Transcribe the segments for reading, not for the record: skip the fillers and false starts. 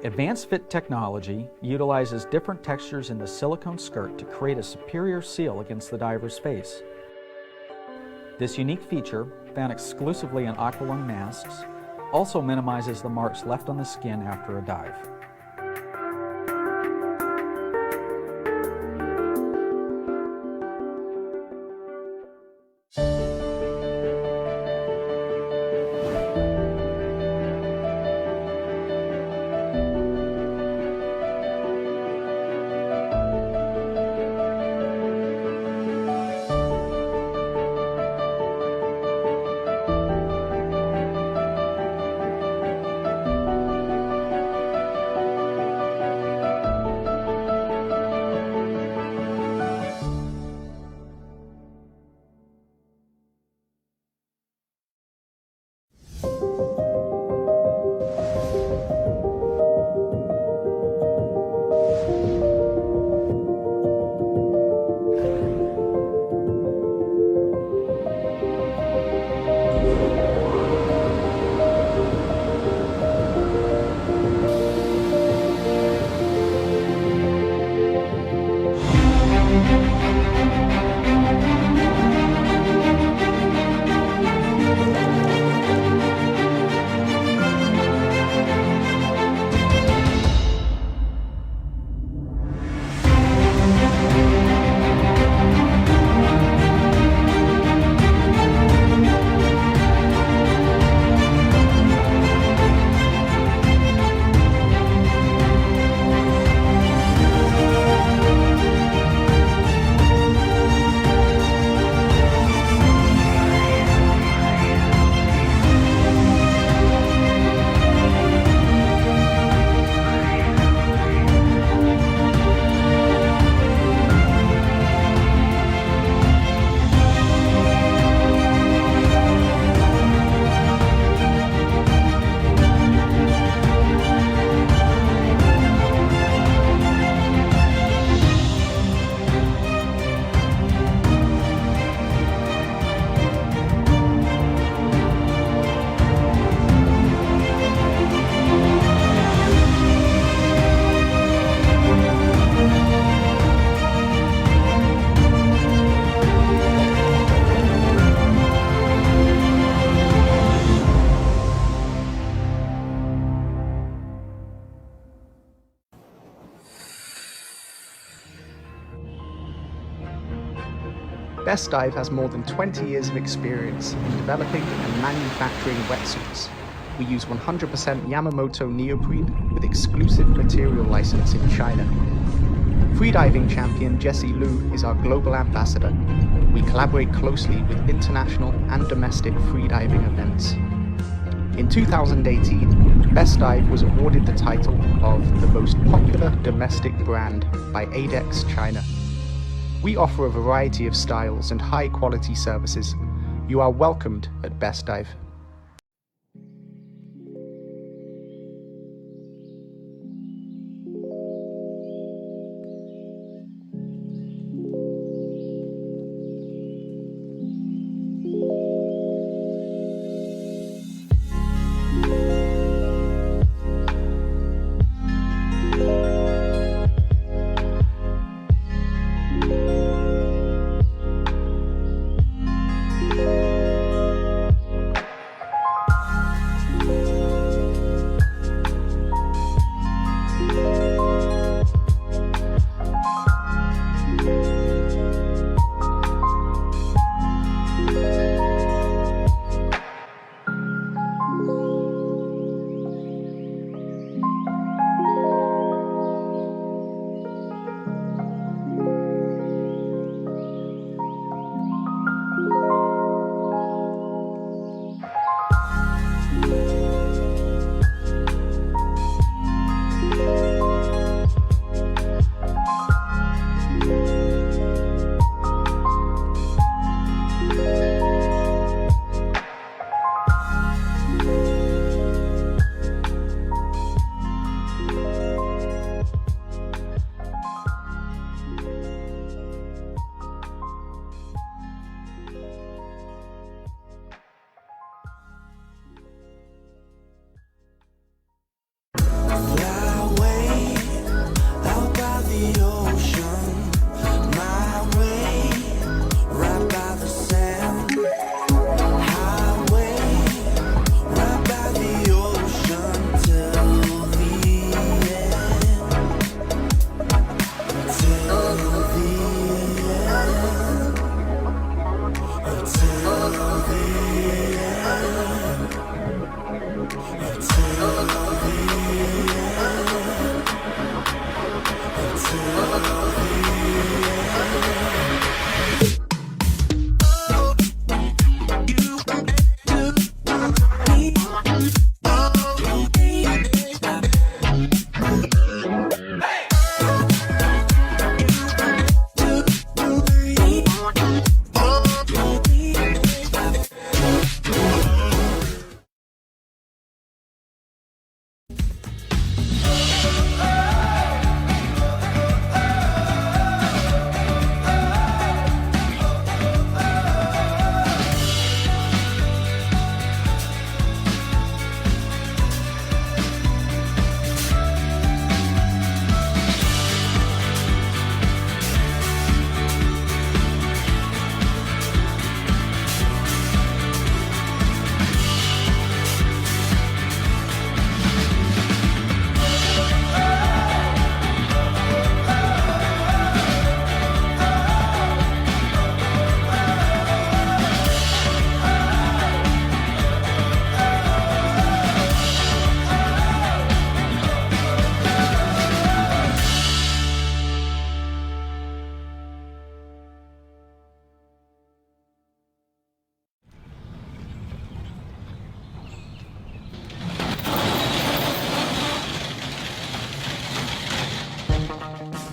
Advanced Fit technology utilizes different textures in the silicone skirt to create a superior seal against the diver's face. This unique feature, found exclusively in aqualung masks, also minimizes the marks left on the skin after a dive. TechDive has more than 20 years of experience in developing and manufacturing wetsuits. We use 100% Yamamoto neoprene with exclusive material license in China. Freediving champion Gideon Liew is our global ambassador. We collaborate closely with international and domestic freediving events. In 2018, TechDive was awarded the title of the most popular domestic brand by ADEX China. We offer a variety of styles and high-quality services. You are welcomed at TechDive.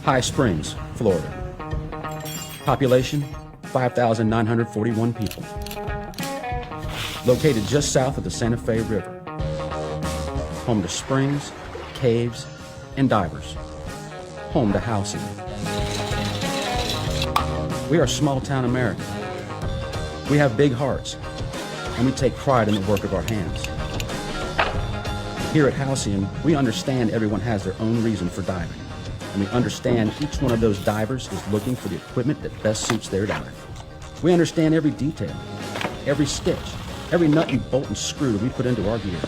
High Springs, Florida. Population, 5,941 people. Located just south of the Santa Fe River. Home to springs, caves, and divers. Home to Halcyon. We are small-town America. We have big hearts, and we take pride in the work of our hands. Here at Halcyon, we understand everyone has their own reason for diving, and we understand each one of those divers is looking for the equipment that best suits their dive. We understand every detail, every stitch, every nut and bolt and screw that we put into our gear.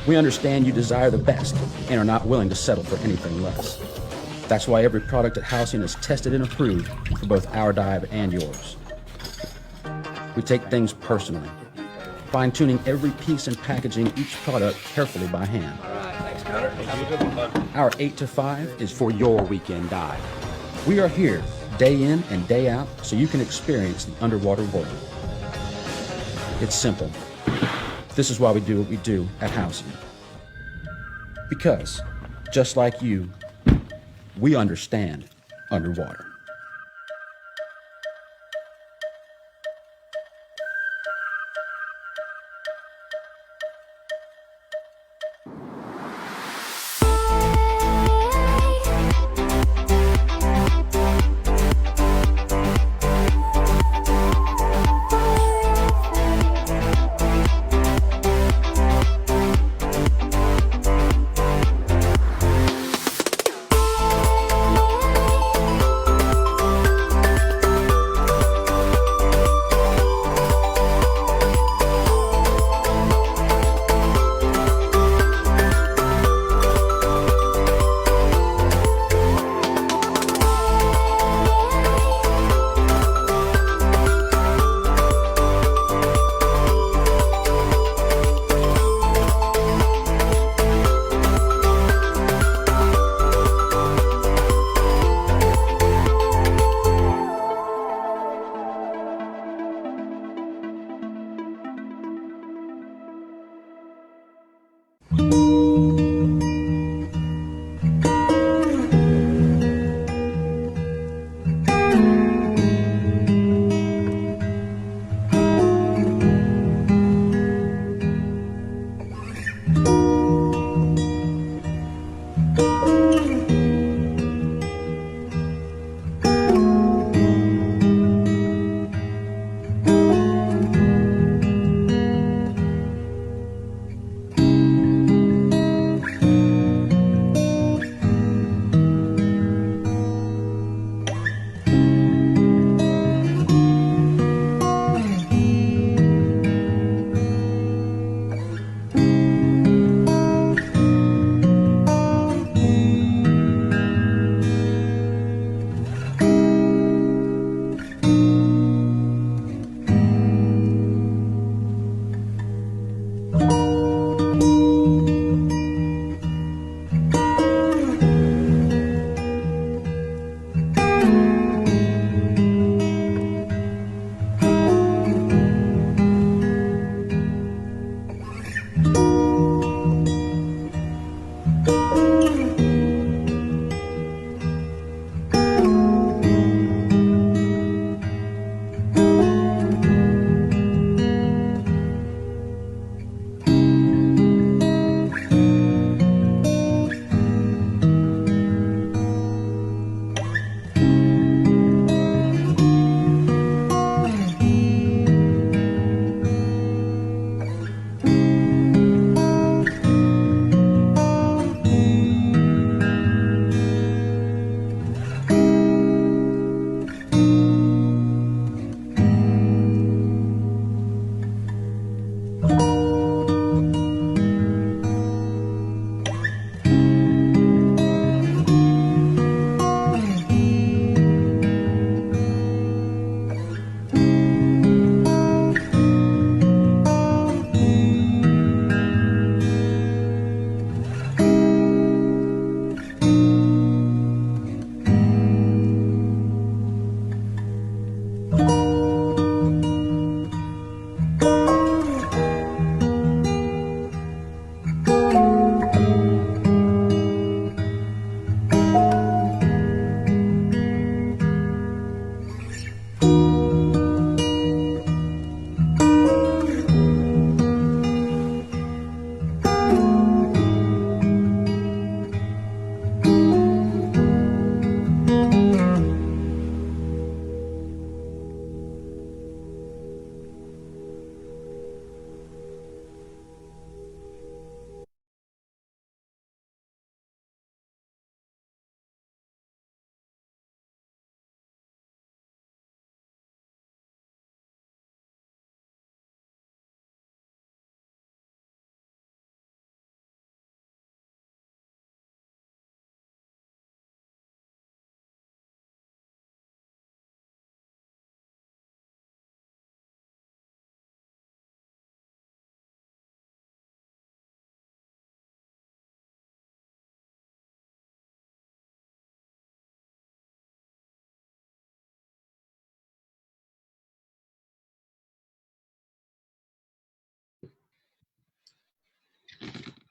We understand you desire the best and are not willing to settle for anything less. That's why every product at Halcyon is tested and approved for both our dive and yours. We take things personally, fine-tuning every piece and packaging each product carefully by hand. All right, thanks, Connor. Have a good one, bud. Our 8 to 5 is for your weekend dive. We are here day in and day out so you can experience the underwater world. It's simple. This is why we do what we do at Halcyon. Because, just like you, we understand underwater.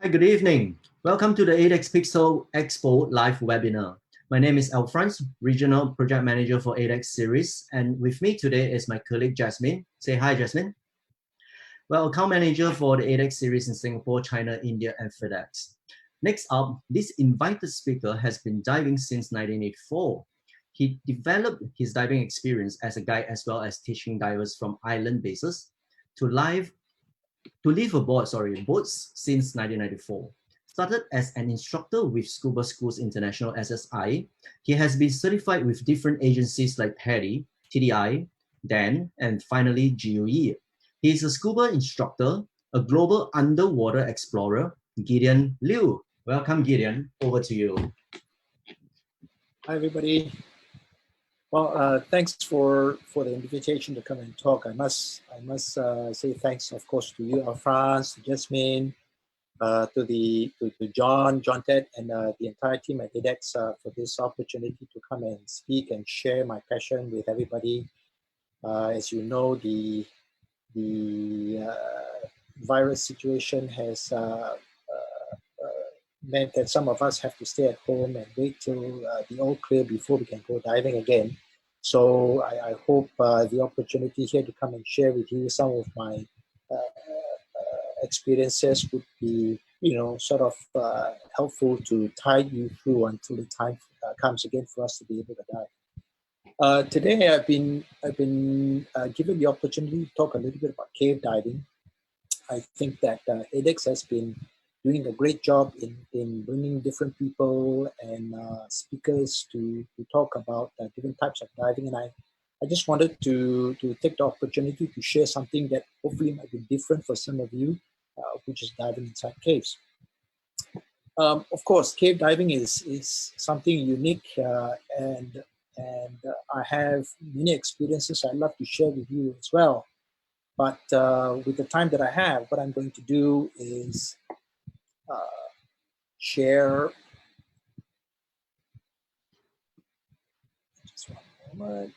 Hi, good evening. Welcome to the 8X Pixel Expo live webinar. My name is Alphonse, Regional Project Manager for 8X series, and with me today is my colleague Jasmine. Say hi, Jasmine. Well, account manager for the 8X series in Singapore, China, India, and FedEx. Next up, this invited speaker has been diving since 1984. He developed his diving experience as a guide as well as teaching divers from island bases to live aboard boats since 1994. Started as an instructor with Scuba Schools International SSI, he has been certified with different agencies like PADI, TDI, DAN, and finally GOE. He is a scuba instructor, a global underwater explorer, Gideon Liew. Welcome, Gideon. Over to you. Hi, everybody. Well, thanks for the invitation to come and talk. I must say thanks, of course, to you, Alphonse, to Jasmine, to John Ted, and the entire team at edX for this opportunity to come and speak and share my passion with everybody. As you know, the virus situation has meant that some of us have to stay at home and wait till the all clear before we can go diving again. So I hope the opportunity here to come and share with you some of my experiences would be, sort of helpful to tide you through until the time comes again for us to be able to dive. Today I've been given the opportunity to talk a little bit about cave diving. I think that edX has been doing a great job in bringing different people and speakers to talk about different types of diving. And I just wanted to take the opportunity to share something that hopefully might be different for some of you, which is diving inside caves. Of course, cave diving is something unique, and I have many experiences I'd love to share with you as well. But with the time that I have, what I'm going to do is share. Just one moment.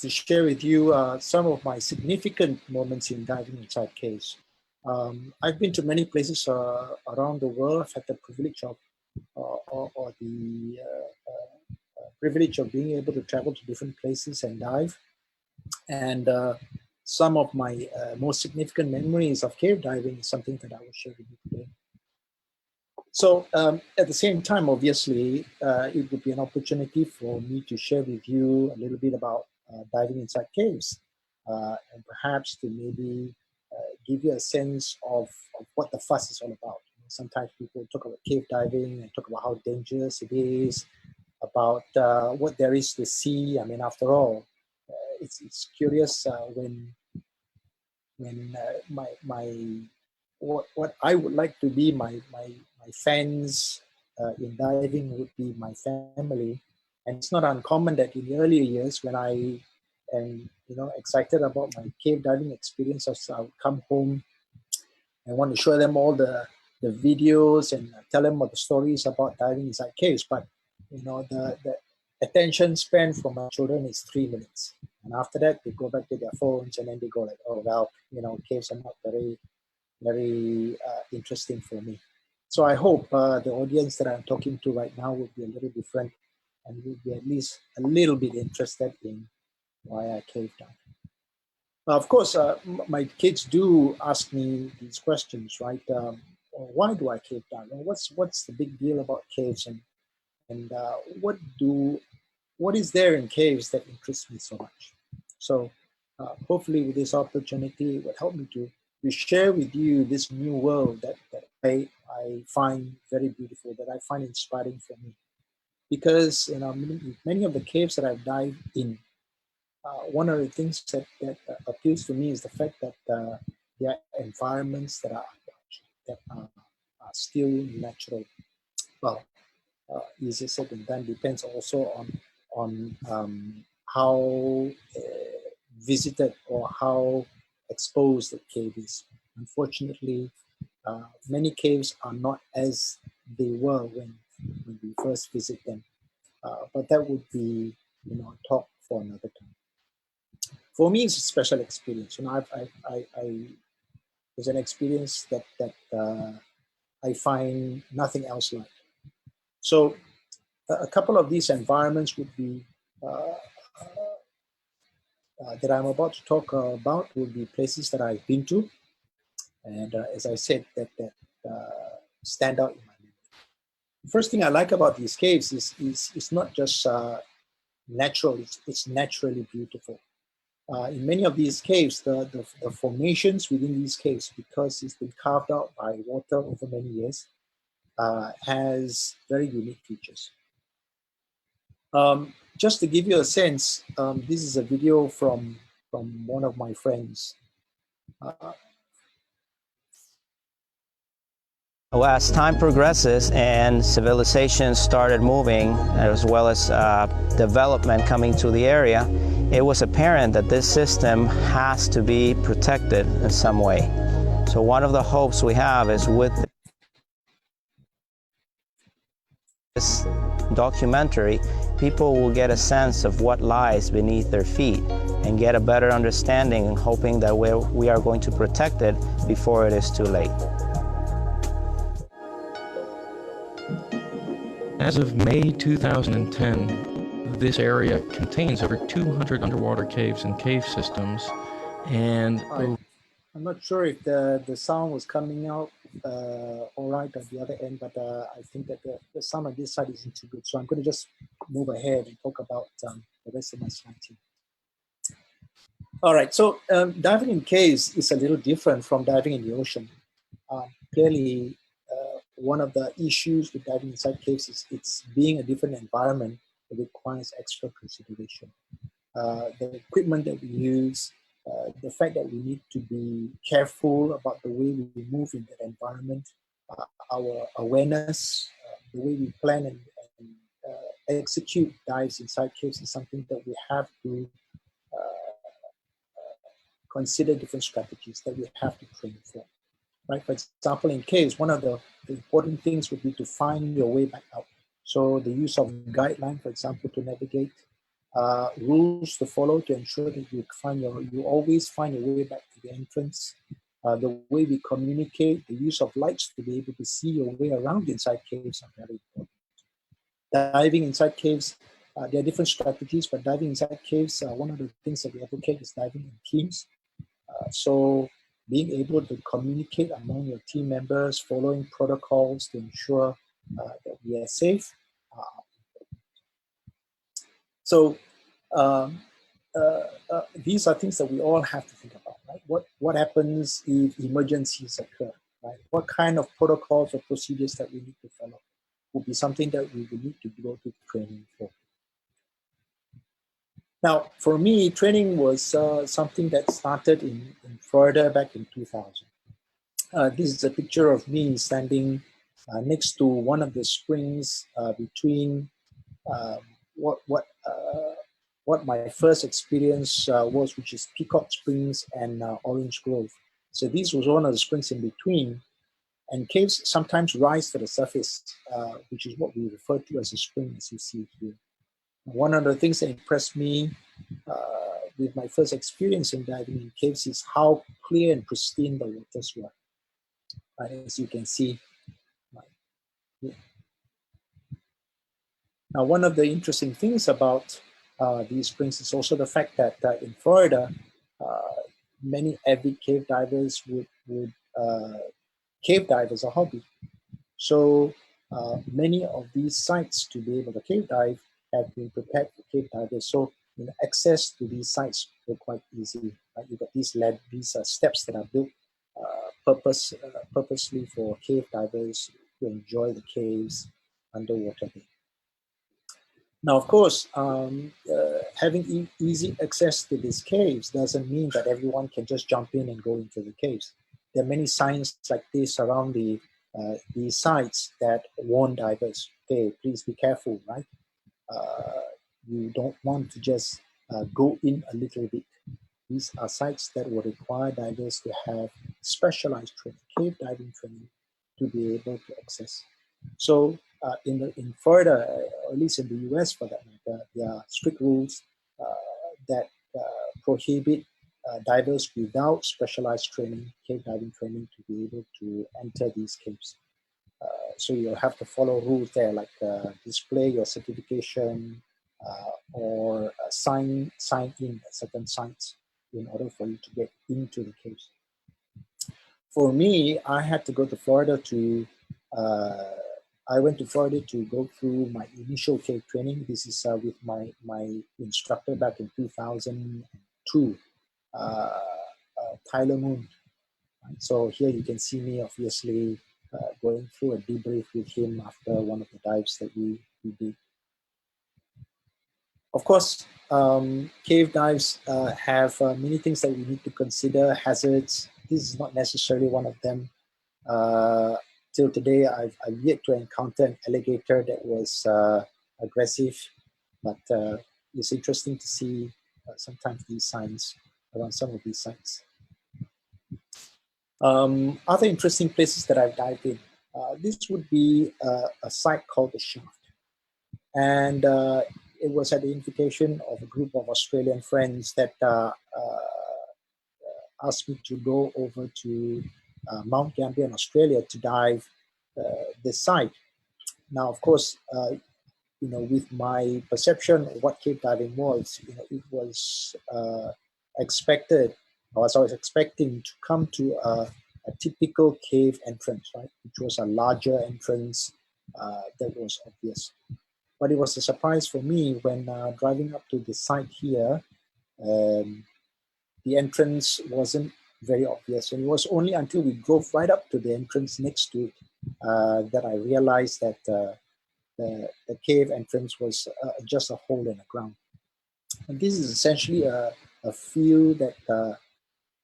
To share with you some of my significant moments in diving inside caves. I've been to many places around the world. I've had the privilege of or the privilege of being able to travel to different places and dive. And some of my most significant memories of cave diving is something that I will share with you today. So at the same time, obviously, it would be an opportunity for me to share with you a little bit about diving inside caves, and perhaps to maybe give you a sense of what the fuss is all about. Sometimes people talk about cave diving and talk about how dangerous it is, about what there is to see. I mean, after all, it's curious when what I would like to be my fans in diving would be my family. And it's not uncommon that in the earlier years when I am excited about my cave diving experiences, I would come home and want to show them all the videos and tell them all the stories about diving inside caves. But the attention span for my children is 3 minutes. And after that, they go back to their phones and then they go like, oh, well, caves are not very interesting for me. So I hope the audience that I'm talking to right now will be a little different and will be at least a little bit interested in why I cave dive. Of course, my kids do ask me these questions, right? Why do I cave dive? What's the big deal about caves, and what is there in caves that interests me so much? So hopefully with this opportunity, it will help me to share with you this new world that I find very beautiful, that I find inspiring for me. Because many of the caves that I've dived in, one of the things that appeals to me is the fact that there are environments that are still natural. Well, easier said than done. Depends also on how visited or how exposed the cave is. Unfortunately, many caves are not as they were when we first visit them. But that would be, a talk for another time. For me, it's a special experience. It's an experience that I find nothing else like. So a couple of these environments would be that I'm about to talk about would be places that I've been to, and as I said, that stand out in my memory. The first thing I like about these caves is it's not just natural; it's naturally beautiful. In many of these caves, the formations within these caves, because it's been carved out by water over many years, has very unique features. Just to give you a sense, this is a video from one of my friends. Well, as time progresses and civilization started moving, as well as development coming to the area, it was apparent that this system has to be protected in some way. So one of the hopes we have is with this documentary, people will get a sense of what lies beneath their feet and get a better understanding, and hoping that we are going to protect it before it is too late. As of May 2010, this area contains over 200 underwater caves and cave systems, and I'm not sure if the sound was coming out all right at the other end, but I think that the sound on this side isn't too good. So I'm going to just move ahead and talk about the rest of my slides here. All right, so diving in caves is a little different from diving in the ocean. Clearly, one of the issues with diving inside caves is it's being a different environment that requires extra consideration. The equipment that we use, the fact that we need to be careful about the way we move in that environment, our awareness, the way we plan and execute dives inside caves is something that we have to consider different strategies that we have to train for. Right? For example, in caves, one of the important things would be to find your way back out. So the use of guideline, for example, to navigate, rules to follow to ensure that you always find your way back to the entrance. The way we communicate, the use of lights to be able to see your way around inside caves are very important. Diving inside caves, there are different strategies, but diving inside caves, one of the things that we advocate is diving in teams. So being able to communicate among your team members, following protocols to ensure that we are safe. These are things that we all have to think about, right? What happens if emergencies occur, right? What kind of protocols or procedures that we need to follow will be something that we will need to go to training for. Now, for me, training was something that started in Florida back in 2000. This is a picture of me standing next to one of the springs between what my first experience was, which is Peacock Springs and Orange Grove. So this was one of the springs in between, and caves sometimes rise to the surface, which is what we refer to as a spring, as you see here. One of the things that impressed me with my first experience in diving in caves is how clear and pristine the waters were. As you can see. Now, one of the interesting things about these springs is also the fact that in Florida, many avid cave divers would cave dive as a hobby. So many of these sites to be able to cave dive have been prepared for cave divers. So access to these sites were quite easy. Right? You've got these steps that are built purposely for cave divers to enjoy the caves underwater. Now, of course, having easy access to these caves doesn't mean that everyone can just jump in and go into the caves. There are many signs like this around these sites that warn divers, okay, please be careful, right? You don't want to just go in a little bit. these are sites that will require divers to have specialized training, cave diving training, to be able to access. So in Florida, or at least in the US for that matter, there are strict rules that prohibit divers without specialized training, cave diving training, to be able to enter these caves. So you'll have to follow rules there, like display your certification or sign in at certain sites in order for you to get into the caves. For me, I had to go to Florida to, I went to Florida to go through my initial cave training. This is with my instructor back in 2002, Tyler Moon. So here you can see me obviously going through a debrief with him after one of the dives that we did. Of course, cave dives have many things that we need to consider, hazards. This is not necessarily one of them. Till today, I've yet to encounter an alligator that was aggressive, but it's interesting to see sometimes these signs around some of these sites. Other interesting places that I've dived in. This would be a site called the Shaft. And it was at the invitation of a group of Australian friends that asked me to go over to Mount Gambier in Australia to dive this site. Now, of course, you know, with my perception of what cave diving was, you know, it was expected, or as I was expecting, to come to a typical cave entrance, right, which was a larger entrance that was obvious. But it was a surprise for me when driving up to the site here, the entrance wasn't very obvious. And it was only until we drove right up to the entrance next to it that I realized that the cave entrance was just a hole in the ground. And this is essentially a field that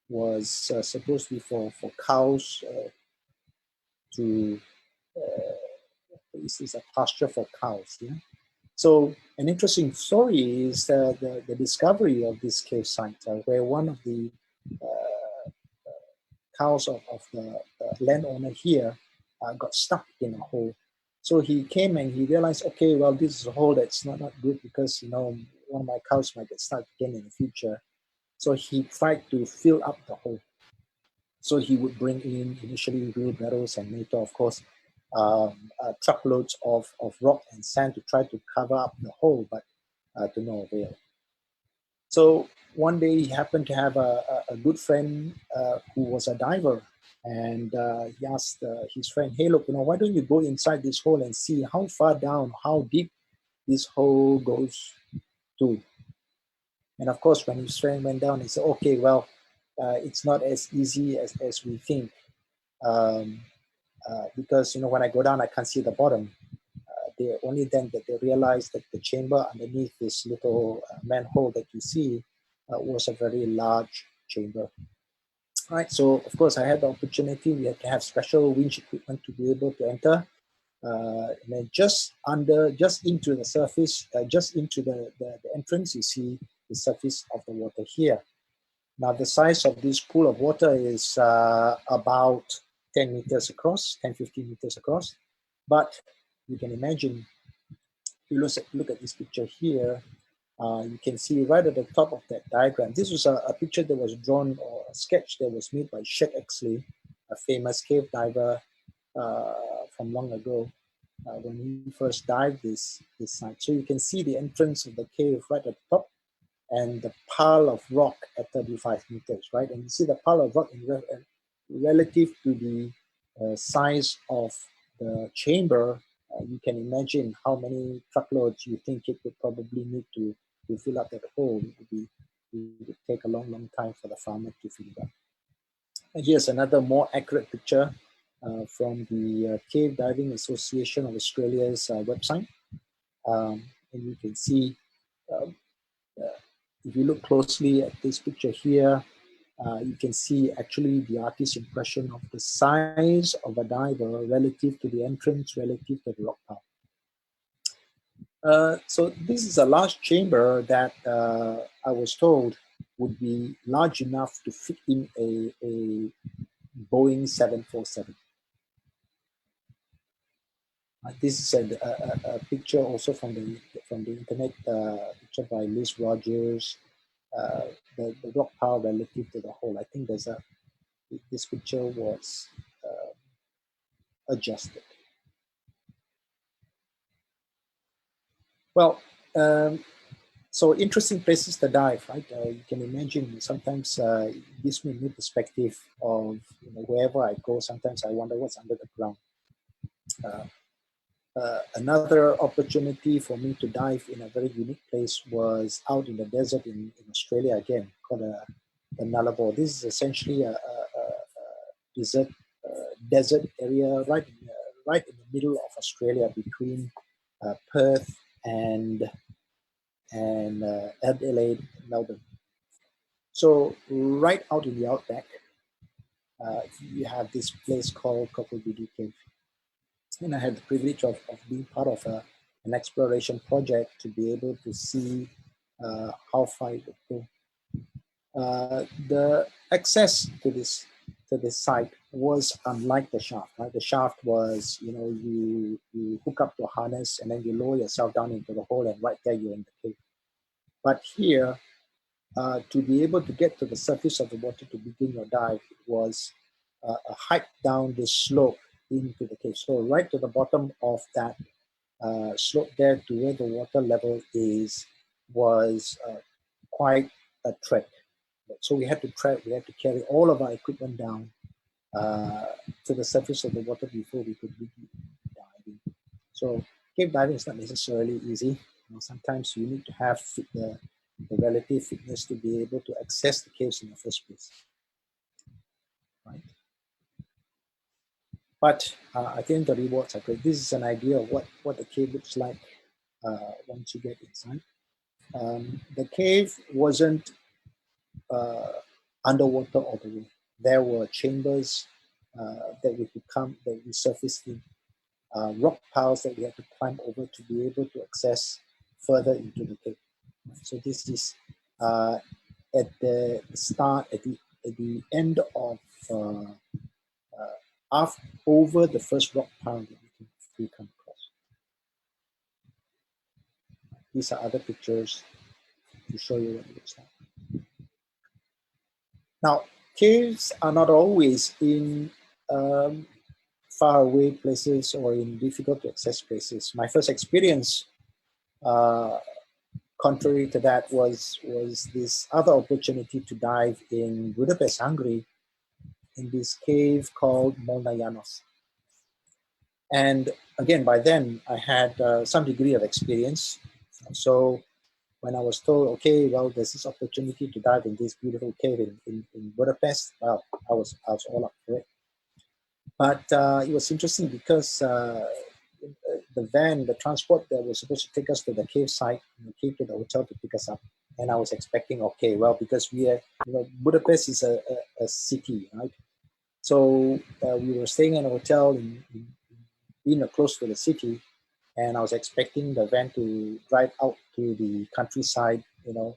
was supposed to be for cows to, this is a pasture for cows. Yeah? So an interesting story is the discovery of this cave site where one of the cows of the landowner here got stuck in a hole. So he came and he realized, okay, well, this is a hole that's not good because, you know, one of my cows might get stuck again in the future. So he tried to fill up the hole. So he would bring in initially wheelbarrows and later, of course, truckloads of rock and sand to try to cover up the hole, but to no avail. So one day he happened to have a good friend who was a diver, and he asked his friend, hey, look, you know, why don't you go inside this hole and see how far down, how deep this hole goes to? And of course, when his friend went down, he said, okay, well, it's not as easy as we think. Because, you know, when I go down, I can't see the bottom. They only then that they realized that the chamber underneath this little manhole that you see was a very large chamber. All right, so of course I had the opportunity. We had to have special winch equipment to be able to enter. And then just into the surface, just into the entrance, you see the surface of the water here. Now the size of this pool of water is about 10 meters across, 10, 15 meters across. But you can imagine, if you look at this picture here, you can see right at the top of that diagram. This was a picture that was drawn, or a sketch that was made by Chet Exley, a famous cave diver from long ago, when he first dived this site. So you can see the entrance of the cave right at the top and the pile of rock at 35 meters, right? And you see the pile of rock relative to the size of the chamber. You can imagine how many truckloads you think it would probably need to fill up that hole. It would take a long time for the farmer to fill it up. And here's another more accurate picture from the Cave Diving Association of Australia's website. And you can see, if you look closely at this picture here, you can see actually the artist's impression of the size of a diver relative to the entrance, relative to the rock pile. So this is a large chamber that I was told would be large enough to fit in a Boeing 747. This is a picture also from the internet, picture by Liz Rogers. The rock pile relative to the hole. I think this picture was adjusted. Well, so interesting places to dive, right? You can imagine sometimes it gives me a new perspective of, wherever I go. Sometimes I wonder what's under the ground. Another opportunity for me to dive in a very unique place was out in the desert in Australia again, called the Nullarbor. This is essentially a desert area right in the middle of Australia, between Perth and Adelaide, Melbourne. So right out in the outback, you have this place called Cockle-Biddy Cave. And I had the privilege of being part of an exploration project to be able to see how far it would go. The access to this site was unlike the shaft. Right? The shaft was, you hook up to a harness and then you lower yourself down into the hole, and right there you're in the cave. But here, to be able to get to the surface of the water to begin your dive, it was a hike down this slope into the cave. So right to the bottom of that slope there to where the water level is was quite a trek. So we had to carry all of our equipment down to the surface of the water before we could begin diving. So cave diving is not necessarily easy. Sometimes you need to have the relative fitness to be able to access the caves in the first place. Right? But I think the rewards are great. This is an idea of what the cave looks like once you get inside. The cave wasn't underwater all the way. There were chambers that we surfaced in, rock piles that we had to climb over to be able to access further into the cave. So this is at the start, at the end of over the first rock pile that we come across. These are other pictures to show you what it looks like. Now, caves are not always in far away places or in difficult to access places. My first experience, contrary to that, was this other opportunity to dive in Budapest, Hungary, in this cave called Molna János. And again, by then I had some degree of experience. So when I was told, okay, well, there's this opportunity to dive in this beautiful cave in Budapest, well, I was all up for it. But it was interesting because the transport that was supposed to take us to the cave site, came to the hotel to pick us up. And I was expecting, okay, well, because Budapest is a city, right? So we were staying in a hotel in close to the city, and I was expecting the van to drive out to the countryside,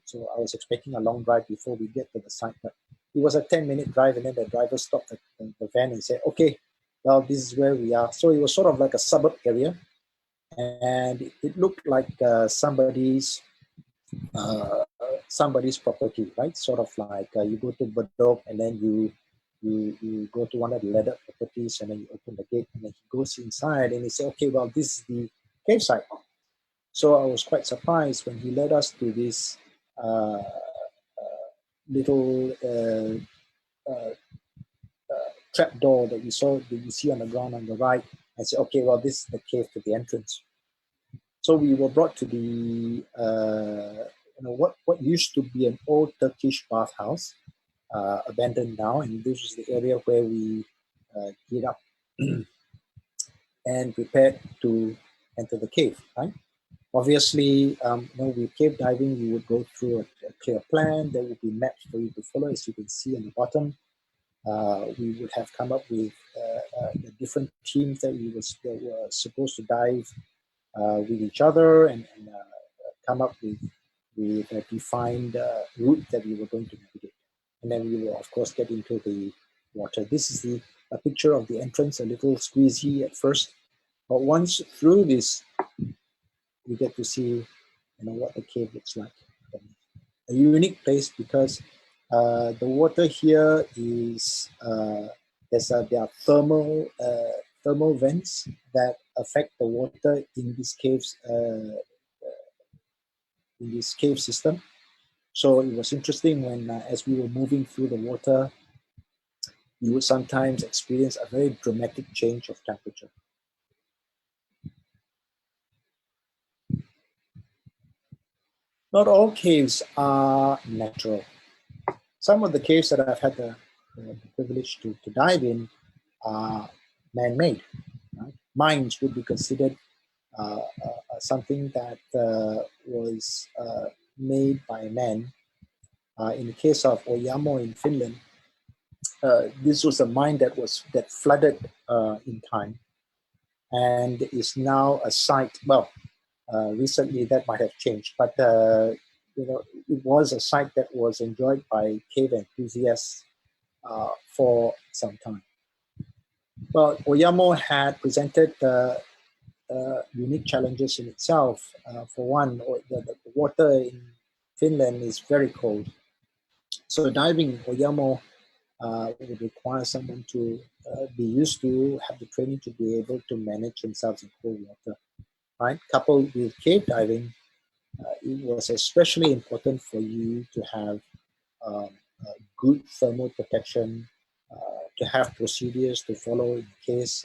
so I was expecting a long drive before we get to the site. But it was a 10-minute drive, and then the driver stopped the van and said, okay, well, this is where we are. So it was sort of like a suburb area, and it looked like somebody's property, right? Sort of like you go to Bedok, and then you go to one of the leather properties, and then you open the gate, and then he goes inside and he said, okay, well, this is the cave site. So I was quite surprised when he led us to this little trap door that you see on the ground on the right. I said, okay, well, this is the cave to the entrance. So we were brought to the what used to be an old Turkish bathhouse, abandoned now, and this is the area where we get up and prepared to enter the cave. Right? Obviously, with cave diving, you would go through a clear plan. There would be maps for you to follow, as you can see on the bottom. We would have come up with the different teams that were supposed to dive with each other and come up with with a defined route that we were going to navigate. And then we will, of course, get into the water. This is a picture of the entrance, a little squeezy at first. But once through this, we get to see what the cave looks like. A unique place because the water here is there are thermal vents that affect the water in this cave system. So it was interesting when as we were moving through the water, you would sometimes experience a very dramatic change of temperature. Not all caves are natural. Some of the caves that I've had the privilege to dive in are man-made. Right? Mines would be considered something that was made by man. In the case of Oyamo in Finland, this was a mine that flooded in time and is now a site. Well, recently that might have changed, but it was a site that was enjoyed by cave enthusiasts for some time. Well, Oyamo had presented unique challenges in itself. For one, the water in Finland is very cold. So diving in Oyamo would require someone to be used to have the training to be able to manage themselves in cold water. Right? Coupled with cave diving, it was especially important for you to have good thermal protection, to have procedures to follow in case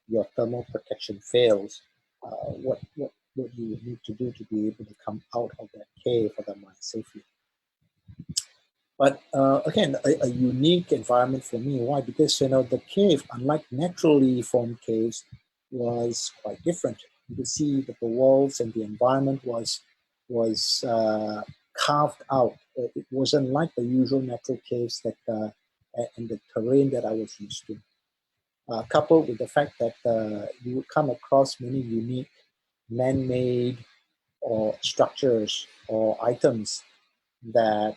your thermal protection fails. What you would need to do to be able to come out of that cave or the mine safely. But again, a unique environment for me. Why? Because the cave, unlike naturally formed caves, was quite different. You could see that the walls and the environment was carved out. It wasn't like the usual natural caves that and the terrain that I was used to. Coupled with the fact that you would come across many unique man-made or structures or items that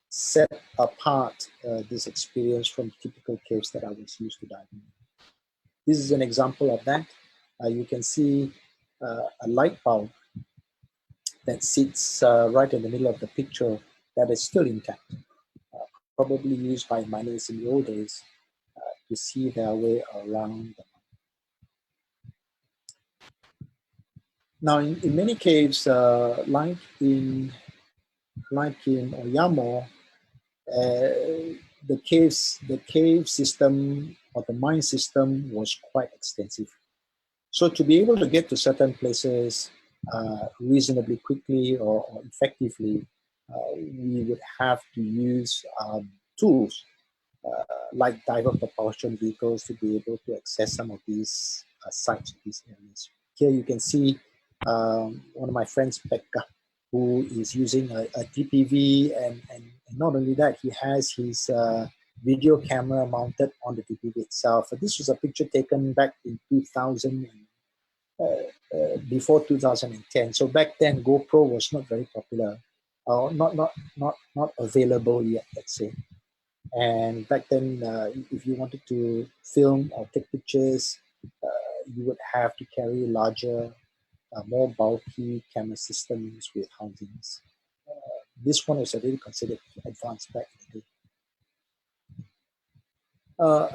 set apart this experience from typical caves that I was used to diving in. This is an example of that. You can see a light bulb that sits right in the middle of the picture that is still intact, probably used by miners in the old days to see their way around the mine. Now, in many caves, like in Oyamo, the cave system or the mine system was quite extensive. So to be able to get to certain places reasonably quickly or effectively, we would have to use tools like diver propulsion vehicles to be able to access some of these sites, these areas. Here you can see one of my friends, Pekka, who is using a DPV, and not only that, he has his video camera mounted on the DPV itself. So this was a picture taken back in 2000, before 2010. So back then, GoPro was not very popular, not available yet, let's say. And back then, if you wanted to film or take pictures, you would have to carry larger, more bulky camera systems with housings. This one was already considered advanced back in the day.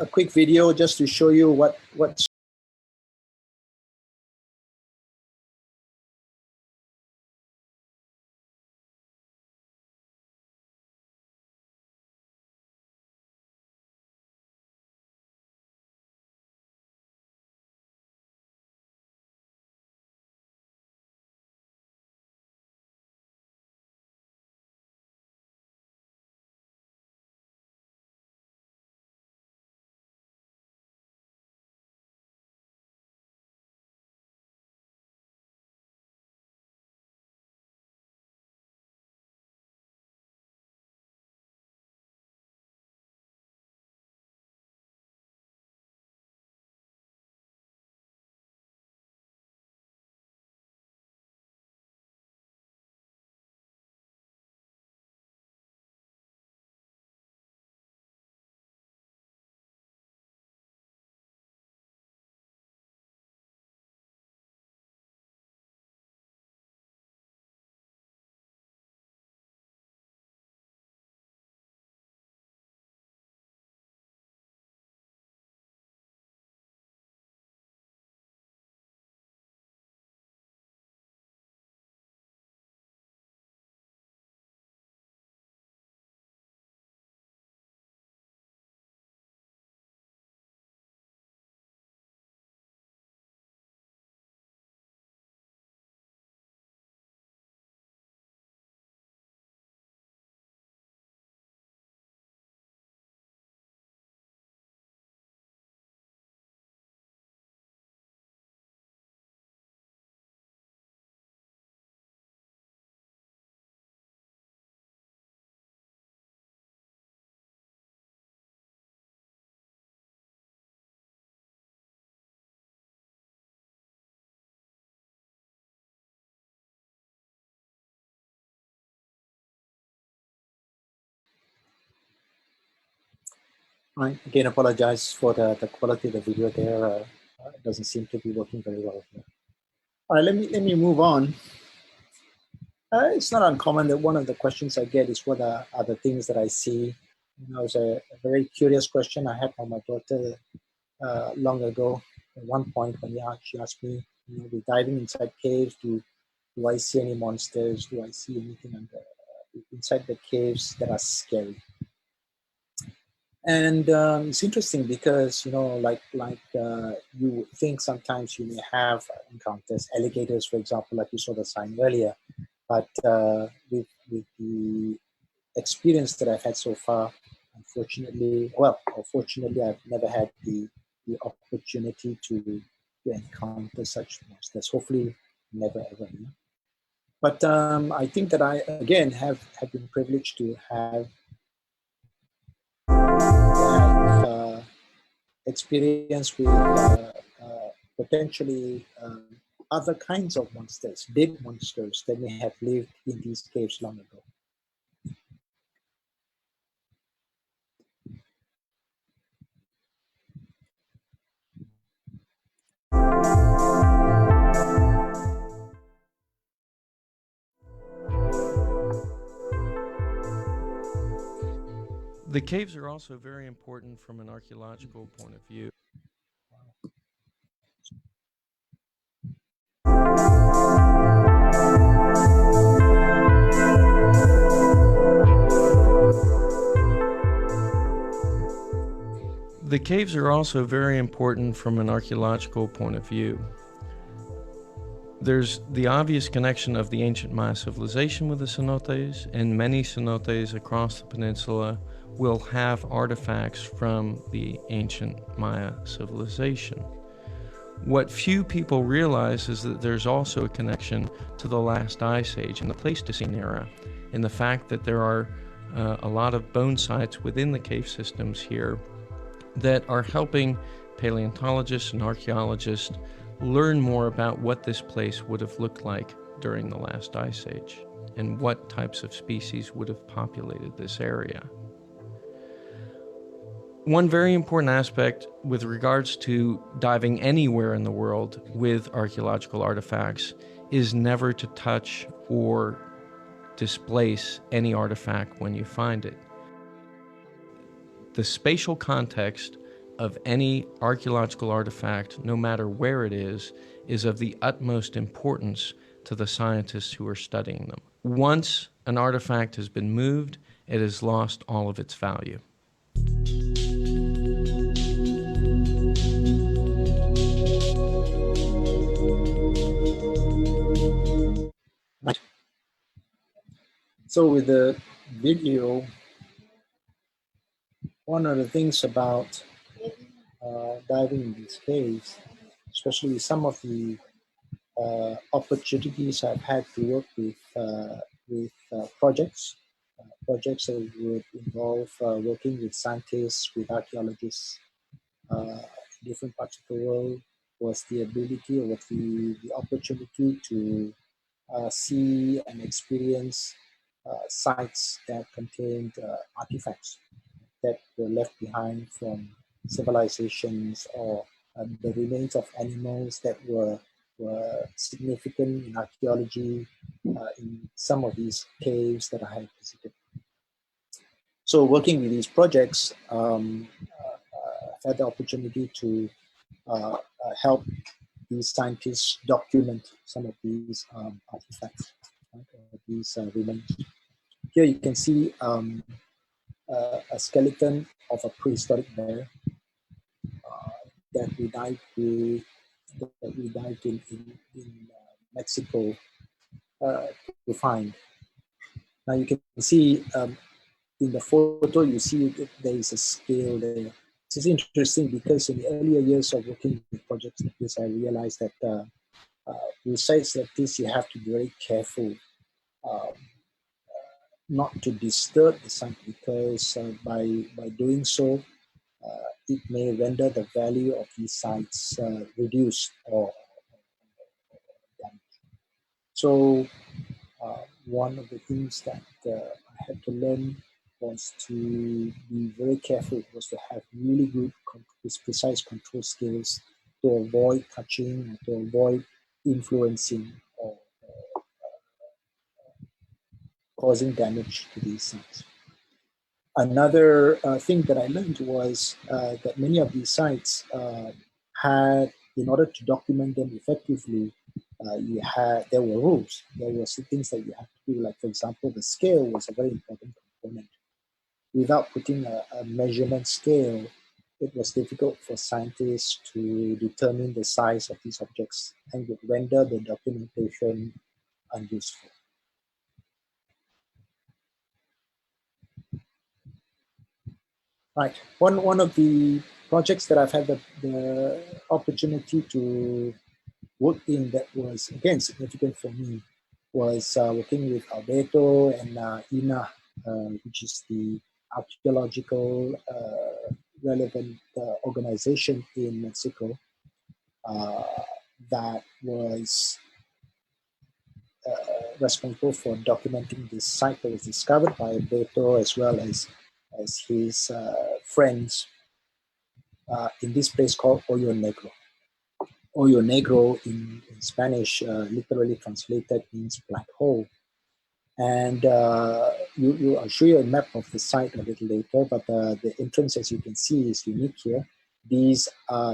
A quick video just to show you what I again apologize for the quality of the video there. It doesn't seem to be working very well here. All right, let me move on. It's not uncommon that one of the questions I get is what are the things that I see. You know, it's a very curious question I had from my daughter long ago. At one point when she asked me, you know, we're diving inside caves, do I see any monsters? Do I see anything inside the caves that are scary? And it's interesting because, you know, like you think sometimes you may have encounters, alligators, for example, like you saw the sign earlier. But with the experience that I've had so far, unfortunately, well, or fortunately, I've never had the opportunity to encounter such monsters. Hopefully, never ever. You know? But I think that I again have been privileged to have experience with potentially other kinds of monsters, big monsters that may have lived in these caves long ago. The caves are also very important from an archaeological point of view. The caves are also very important from an archaeological point of view. There's the obvious connection of the ancient Maya civilization with the cenotes, and many cenotes across the peninsula will have artifacts from the ancient Maya civilization. What few people realize is that there's also a connection to the last ice age and the Pleistocene era, and the fact that there are a lot of bone sites within the cave systems here that are helping paleontologists and archaeologists learn more about what this place would have looked like during the last ice age and what types of species would have populated this area. One very important aspect with regards to diving anywhere in the world with archaeological artifacts is never to touch or displace any artifact when you find it. The spatial context of any archaeological artifact, no matter where it is of the utmost importance to the scientists who are studying them. Once an artifact has been moved, it has lost all of its value. Right. So with the video, one of the things about diving in these caves, especially some of the opportunities I've had to work with projects that would involve working with scientists, with archaeologists in different parts of the world, was the ability or the opportunity to see and experience sites that contained artifacts that were left behind from civilizations or the remains of animals that were significant in archaeology in some of these caves that I have visited. So working with these projects, I've had the opportunity to help these scientists document some of these artifacts, right, these remains. Here you can see a skeleton of a prehistoric bear that we dived in Mexico to find. Now you can see in the photo, you see that there is a scale there. This is interesting because in the earlier years of working with projects like this, I realized that with sites like this, you have to be very careful not to disturb the site because by doing so, it may render the value of these sites reduced or damaged. So one of the things that I had to learn was to be very careful, was to have really good, precise control skills to avoid touching, to avoid influencing or causing damage to these sites. Another thing that I learned was that many of these sites had, in order to document them effectively, there were rules. There were some things that you had to do, like for example, the scale was a very important component. Without putting a measurement scale, it was difficult for scientists to determine the size of these objects and would render the documentation unuseful. Right. One of the projects that I've had the opportunity to work in that was, again, significant for me was working with Alberto and INA, which is the archaeological relevant organization in Mexico that was responsible for documenting this site that was discovered by Alberto as well as his friends in this place called Hoyo Negro. Hoyo Negro in Spanish literally translated means black hole. And I'll show you a map of the site a little later, but the entrance, as you can see, is unique here. This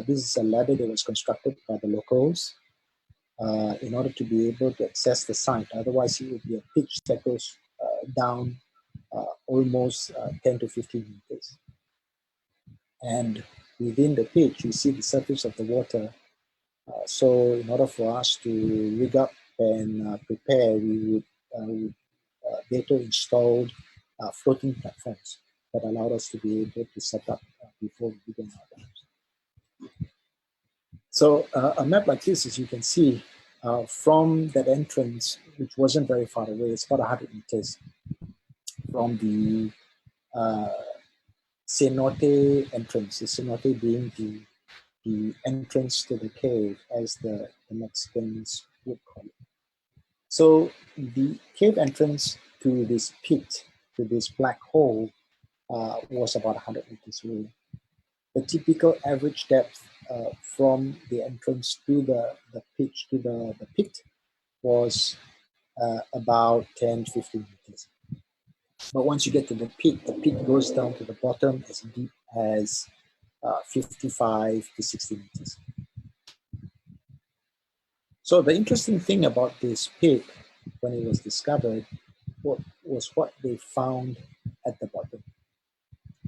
is a ladder that was constructed by the locals in order to be able to access the site. Otherwise, it would be a pitch that goes down almost 10 to 15 meters. And within the pitch, you see the surface of the water. So in order for us to rig up and prepare, we would later installed floating platforms that allowed us to be able to set up before we began our dives. So a map like this, as you can see, from that entrance, which wasn't very far away, it's about 100 meters from the cenote entrance, the cenote being the entrance to the cave, as the Mexicans would call it. So the cave entrance to this pit, to this black hole, was about 100 meters away. The typical average depth from the entrance to the pitch, to the pit, was about 10 to 15 meters. But once you get to the pit goes down to the bottom as deep as 55 to 60 meters. So the interesting thing about this pit, when it was discovered, was what they found at the bottom.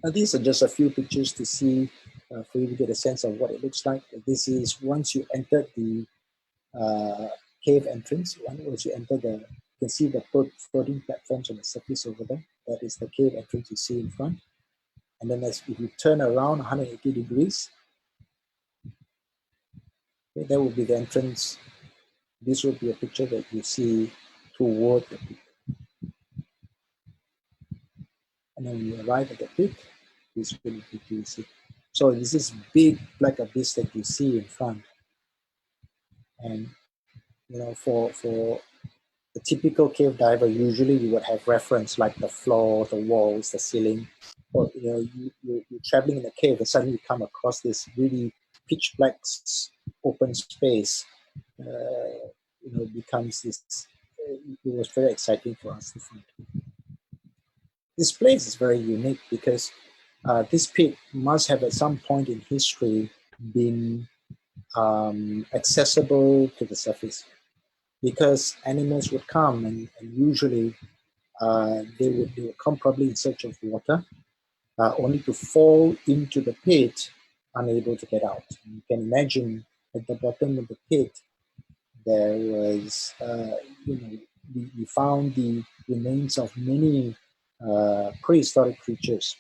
Now, these are just a few pictures to see, for you to get a sense of what it looks like. This is once you enter the cave entrance. Once you enter you can see the floating platforms on the surface over there. That is the cave entrance you see in front. And then if you turn around 180 degrees, okay, that will be the entrance. This will be a picture that you see toward the pit. And then when you arrive at the pit, this will be the you see. So this is big black abyss that you see in front. And you know, for the typical cave diver, usually you would have reference like the floor, the walls, the ceiling, or you know, you're traveling in a cave and suddenly you come across this really pitch black open space. You know, becomes this. It was very exciting for us to find. This place is very unique because this pit must have at some point in history been accessible to the surface, because animals would come and usually they would come probably in search of water, only to fall into the pit unable to get out. You can imagine at the bottom of the pit there was, you know, we found the remains of many prehistoric creatures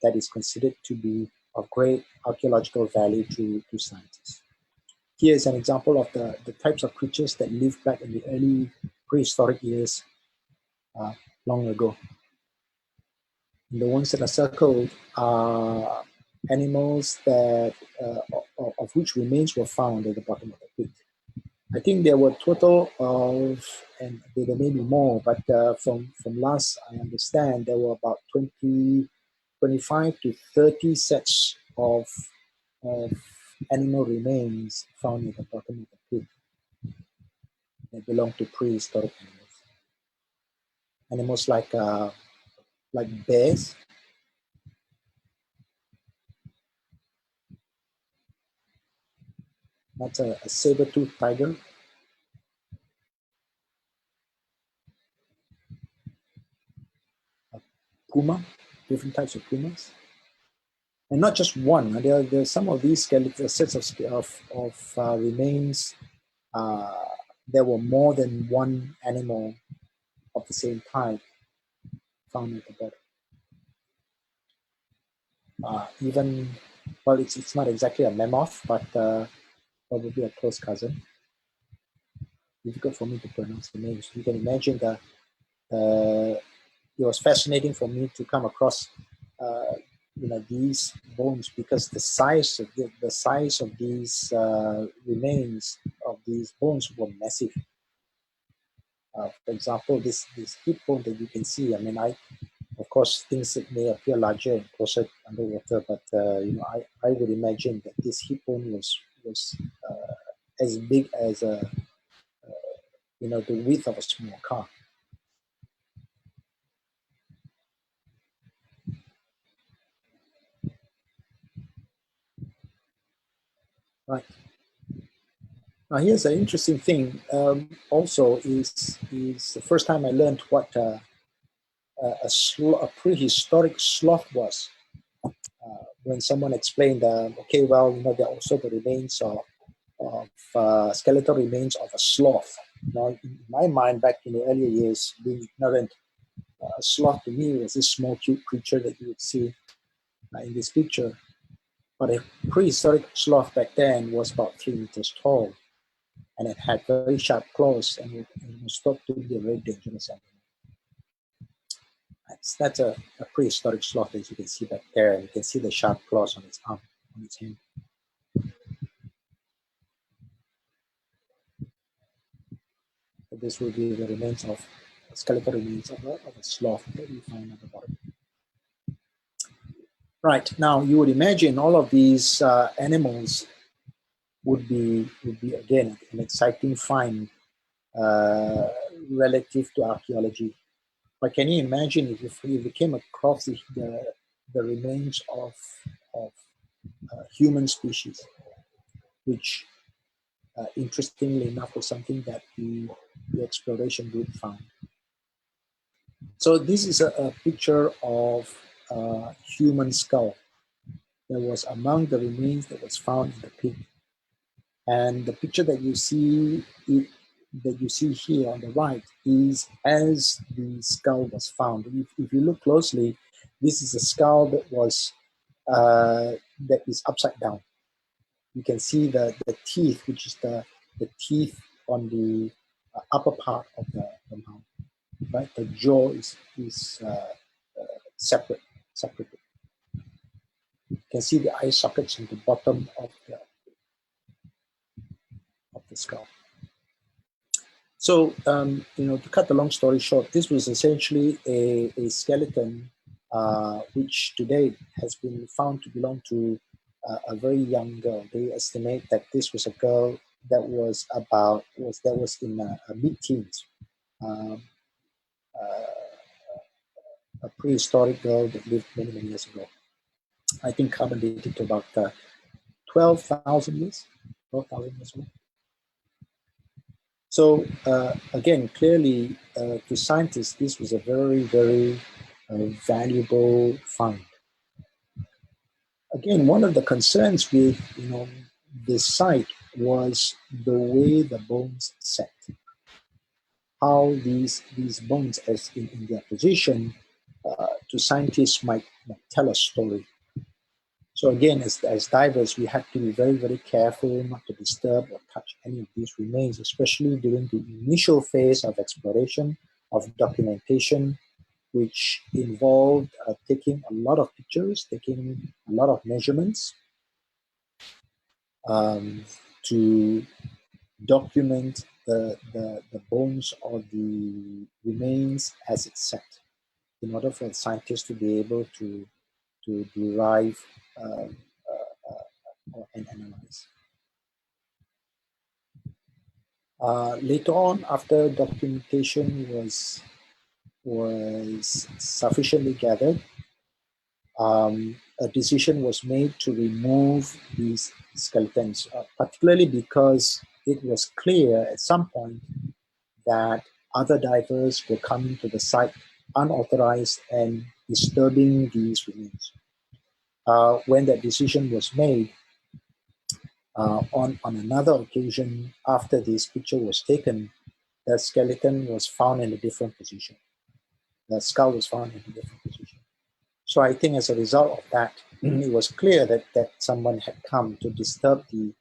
that is considered to be of great archaeological value to scientists. Here is an example of the types of creatures that lived back in the early prehistoric years long ago. And the ones that are circled are animals that of which remains were found at the bottom of the pit. I think there were total of, and there may be more, but from last I understand, there were about 25 to 30 sets of animal remains found at the bottom of the pit. They belong to prehistoric animals. Animals like bears, that's a saber-toothed tiger, a puma, different types of pumas, and not just one. There are some of these skeletal sets of remains. There were more than one animal of the same type found at the bottom. Even, well, it's not exactly a mammoth, but probably a close cousin. Difficult for me to pronounce the names. You can imagine that it was fascinating for me to come across these bones, because the size of these remains of these bones were massive. For example, this hip bone that you can see. I mean, of course, things that may appear larger and closer underwater, but I would imagine that this hip bone was as big as the width of a small car. Right. Now, here's an interesting thing. Also, is the first time I learned what a prehistoric sloth was. When someone explained, okay, well, there are also the remains of skeletal remains of a sloth. Now, in my mind, back in the earlier years, being ignorant, a sloth to me was this small, cute creature that you would see in this picture. But a prehistoric sloth back then was about 3 meters tall, and it had very sharp claws, and it was thought to be a very dangerous animal. That's a prehistoric sloth, as you can see back there, and you can see the sharp claws on its arm, on its hand. So this will be the remains of skeletal remains of a sloth that we find at the bottom. Right, now you would imagine all of these animals would be again an exciting find relative to archaeology. But can you imagine if we came across the remains of human species, which interestingly enough was something that the exploration group found. So this is a picture of a human skull that was among the remains that was found in the pit. And the picture that you see here on the right is as the skull was found. If you look closely, this is a skull that is upside down. You can see the teeth, which is the teeth on the upper part of the mouth. Right, the jaw is separated. You can see the eye sockets on the bottom of the skull. So, to cut the long story short, this was essentially a skeleton which today has been found to belong to a very young girl. They estimate that this was a girl that was in mid-teens, a prehistoric girl that lived many, many years ago. I think carbon dated to about 12,000 years ago. So again, clearly to scientists, this was a very, very valuable find. Again, one of the concerns with this site was the way the bones set. How these bones, as in their position, to scientists might tell a story. So again, as divers, we have to be very, very careful not to disturb or touch any of these remains, especially during the initial phase of exploration, of documentation, which involved taking a lot of pictures, taking a lot of measurements to document the bones or the remains as it's set, in order for the scientists to be able to derive and analyze. Later on, after documentation was sufficiently gathered, a decision was made to remove these skeletons, particularly because it was clear at some point that other divers were coming to the site unauthorized and disturbing these remains. When that decision was made, on another occasion, after this picture was taken, the skeleton was found in a different position. The skull was found in a different position. So I think as a result of that, it was clear that someone had come to disturb the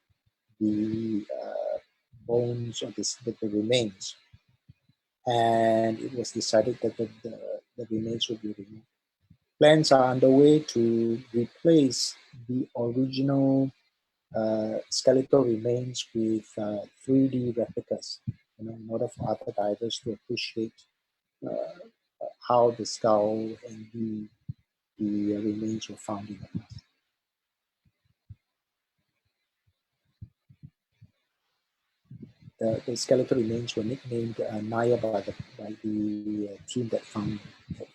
bones or the remains. And it was decided that the remains would be removed. Plans are underway to replace the original skeletal remains with 3D replicas, in order for other divers to appreciate how the skull and the remains were found in the past. The skeletal remains were nicknamed Naya by the team that found her.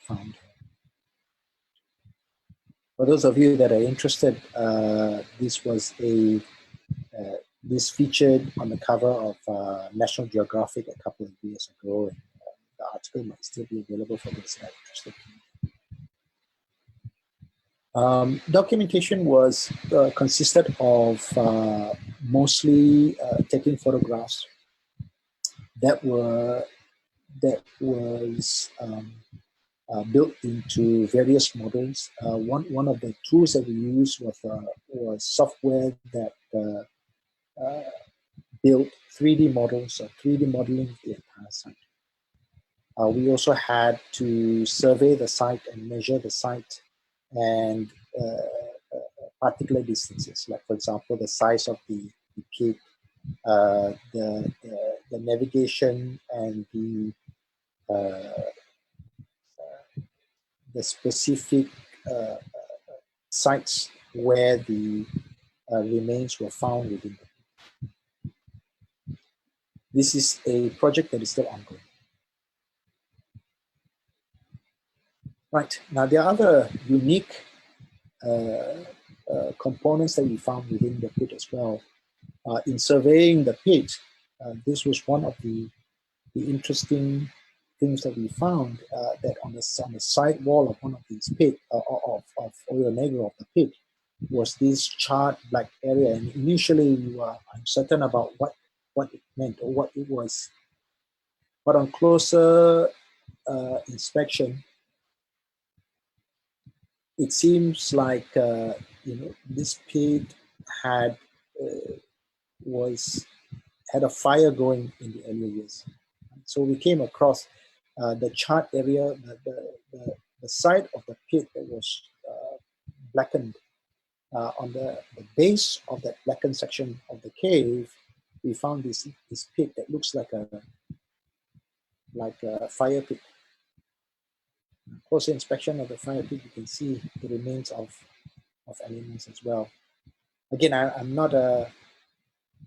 For those of you that are interested, this featured on the cover of National Geographic a couple of years ago, and the article might still be available for those that are interested. Documentation was consisted of mostly taking photographs that was built into various models. One of the tools that we used was software that built 3D models, 3D modeling of the entire site. We also had to survey the site and measure the site and particular distances, like for example, the size of the peak, the navigation, and the specific sites where the remains were found within the peak. This is a project that is still ongoing. Right, now there are other unique components that we found within the pit as well. In surveying the pit, this was one of the interesting things that we found, that on the side wall of one of these pit, of Oyo Negro, of the pit, was this charred black area. And initially we were uncertain about what it meant or what it was. But on closer inspection, it seems like this pit had a fire going in the earlier years. So we came across the charred area, the side of the pit that was blackened. On the base of that blackened section of the cave, we found this pit that looks like a fire pit. Closer inspection of the fire pit, you can see the remains of animals as well. Again, I'm not a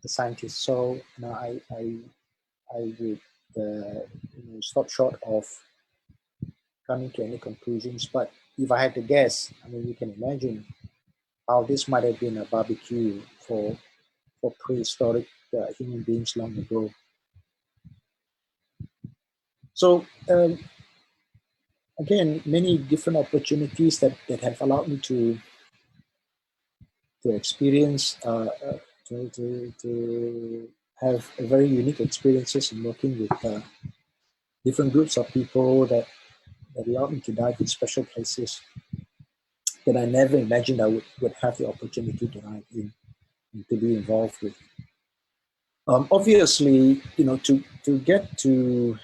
scientist, so I would stop short of coming to any conclusions. But if I had to guess, you can imagine how this might have been a barbecue for prehistoric human beings long ago. So again, many different opportunities that have allowed me to experience, to have a very unique experiences in working with different groups of people that allowed me to dive in special places that I never imagined I would have the opportunity to dive in and to be involved with. Obviously, to get to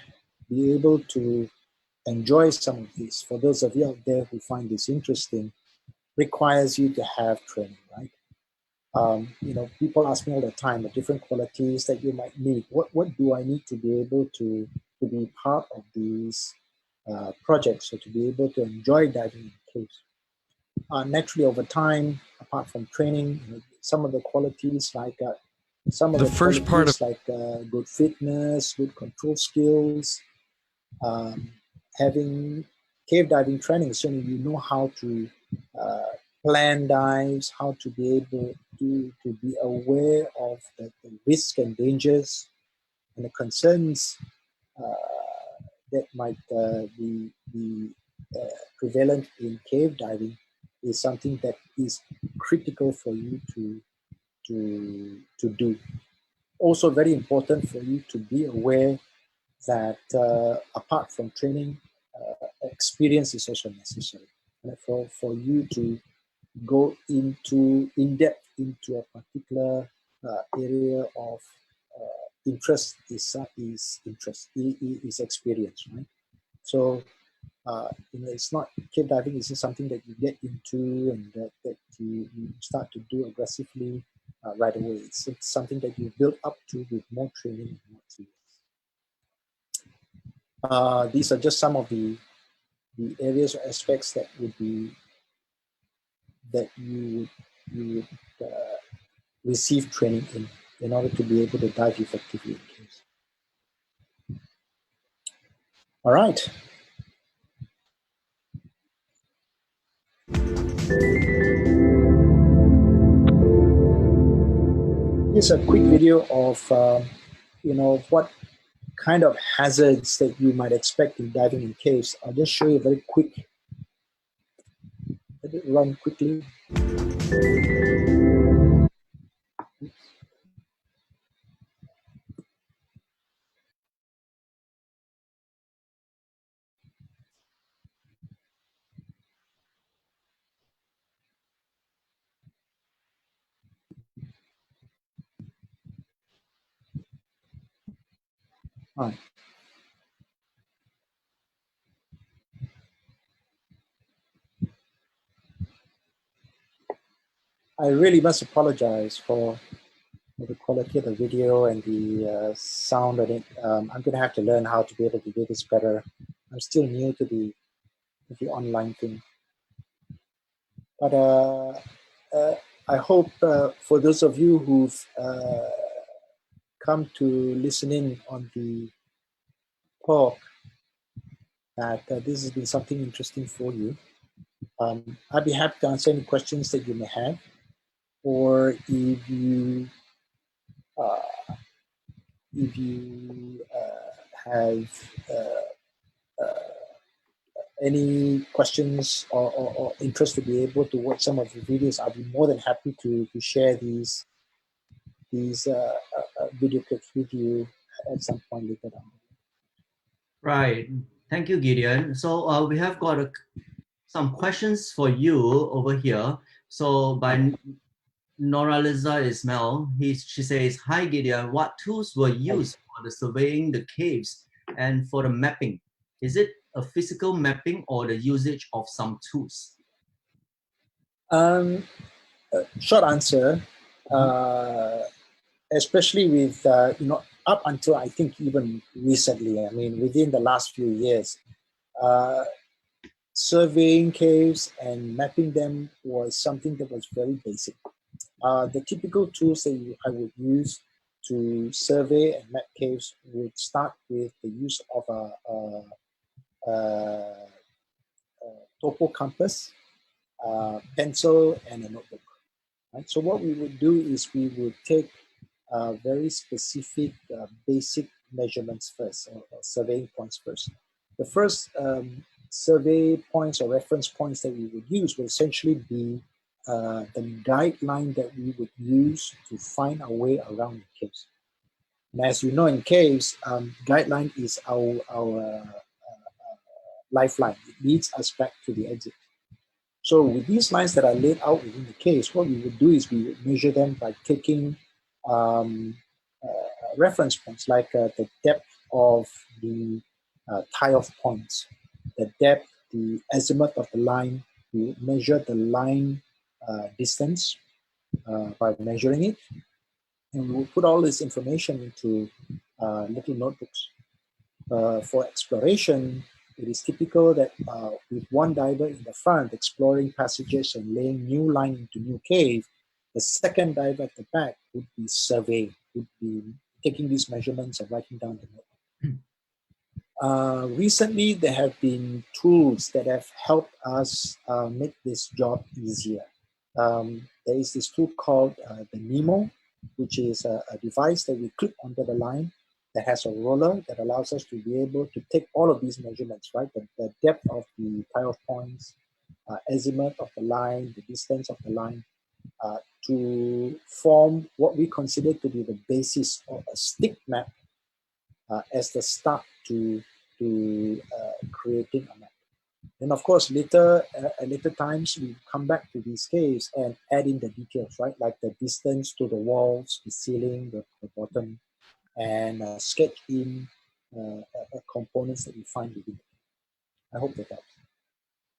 be able to enjoy some of this, for those of you out there who find this interesting, requires you to have training, right? People ask me all the time the different qualities that you might need. What do I need to be able to be part of these projects, or to be able to enjoy diving in caves? Naturally, over time, apart from training, some of the qualities like good fitness, good control skills, having cave diving training, so you know how to plan dives, how to be able to be aware of the risks and dangers and the concerns that might be prevalent in cave diving is something that is critical for you to do. Also very important for you to be aware that apart from training, experience is also necessary. And for you to go in depth into a particular area of interest is experience, right? So it's not, cave diving isn't something that you get into and that you start to do aggressively right away. It's something that you build up to with more training and more experience. These are just some of the areas or aspects that would be that you would receive training in order to be able to dive effectively in caves. All right. Here's a quick video of what kind of hazards that you might expect in diving in caves. I'll just show you very quick. Let it run quickly. All right. I really must apologize for the quality of the video and the sound of it. I'm going to have to learn how to be able to do this better. I'm still new to the online thing. But I hope for those of you who've come to listen in on the talk that this has been something interesting for you. I'd be happy to answer any questions that you may have, or if you have any questions or interest to be able to watch some of the videos, I'll be more than happy to share these video clips with you at some point later down. Right. Thank you, Gideon. So we have got some questions for you over here. So by Noraliza Ismail, she says, "Hi Gideon, what tools were used for the surveying the caves and for the mapping? Is it a physical mapping or the usage of some tools?" Short answer, especially with up until I think even recently, I mean within the last few years, surveying caves and mapping them was something that was very basic. The typical tools that I would use to survey and map caves would start with the use of a topo compass, pencil, and a notebook. Right? So what we would do is we would take very specific basic measurements first, or surveying points first. The first survey points or reference points that we would use will essentially be the guideline that we would use to find our way around the caves. And as you know, in caves, guideline is our lifeline. It leads us back to the exit. So with these lines that are laid out within the caves, what we would do is we would measure them by taking reference points, like the depth of the tie-off points, the depth, the azimuth of the line. We would measure the line distance, by measuring it. And we will put all this information into little notebooks. For exploration, it is typical that with one diver in the front exploring passages and laying new line into new cave, the second diver at the back would be surveying, would be taking these measurements and writing down the notebook. Recently, there have been tools that have helped us make this job easier. There is this tool called the Nemo, which is a device that we clip onto the line that has a roller that allows us to be able to take all of these measurements, right? The depth of the tie-off points, azimuth of the line, the distance of the line, to form what we consider to be the basis of a stick map as the start to creating a map. And of course, later at later times, we come back to these caves and add in the details, right? Like the distance to the walls, the ceiling, the bottom, and sketch in components that we find within. I hope that helps.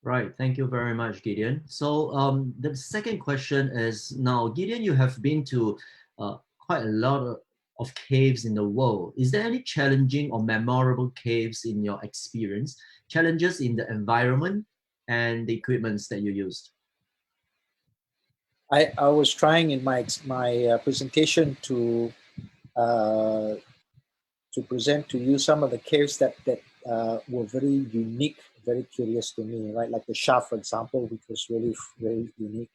Right. Thank you very much, Gideon. So the second question is, now, Gideon, you have been to quite a lot of caves in the world. Is there any challenging or memorable caves in your experience? Challenges in the environment and the equipments that you used? I was trying in my presentation to present to you some of the caves that were very unique, very curious to me, right? Like the shaft, for example, which was really very unique.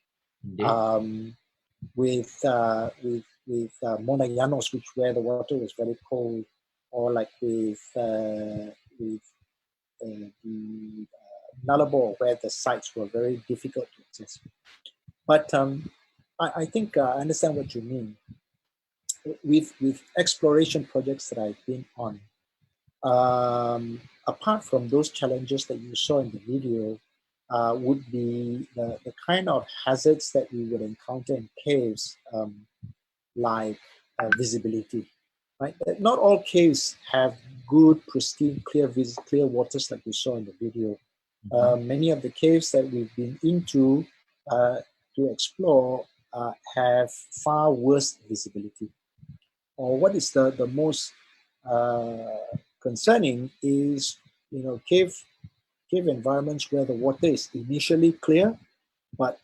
With Monayanos, where the water was very cold, or like with the Nullarbor, where the sites were very difficult to access. But I think I understand what you mean. With exploration projects that I've been on, apart from those challenges that you saw in the video, would be the kind of hazards that we would encounter in caves, like visibility. Right? Not all caves have good, pristine, clear waters like you saw in the video. Many of the caves that we've been into to explore have far worse visibility. Or what is the most concerning is, cave environments where the water is initially clear, but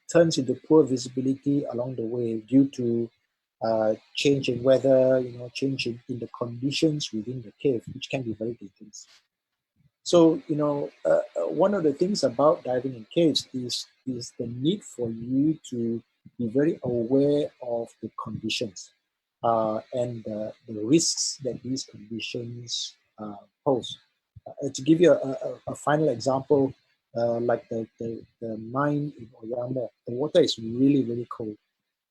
turns into poor visibility along the way due to change in weather, change in the conditions within the cave, which can be very dangerous. So, one of the things about diving in caves is the need for you to be very aware of the conditions and the risks that these conditions pose. To give you a final example, like the mine in Oyamo, the water is really, really cold.